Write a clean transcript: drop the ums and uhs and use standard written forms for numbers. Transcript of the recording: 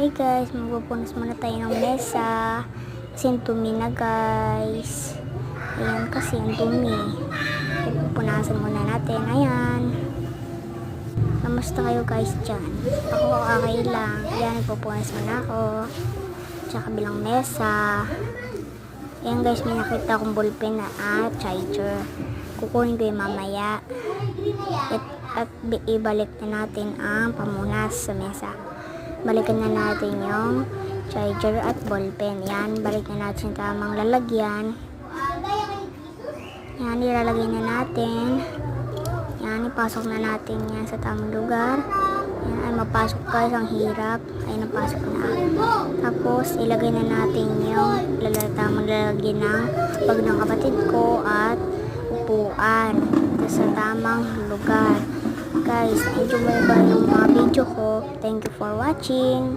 Hi guys, magpupunas muna tayo ng mesa kasi ang dumi na guys. Ayan kasi ang dumi. Pupunasan muna natin. Ayan. Kamusta kayo guys dyan? Ako okay lang. Ayan, nagpupunas muna ako sa kabilang mesa. Ayan guys, may nakita akong ballpen na charger. Kukunin ko yung mamaya. At ibalik na natin ang pamunas sa mesa. Balikan na natin yung charger at ballpen. Yan, balik na natin sa tamang lalagyan. Yan, ilalagay na natin. Yan, ipasok na natin yan sa tamang lugar. Yan, ay mapasok guys, ang hirap. Ay, napasok na. Tapos, ilagay na natin yung tamang lalagyan ng bag ng kapatid ko at upuan sa tamang lugar. Guys, enjoy mo ba yung mga video ko? Thank you for watching.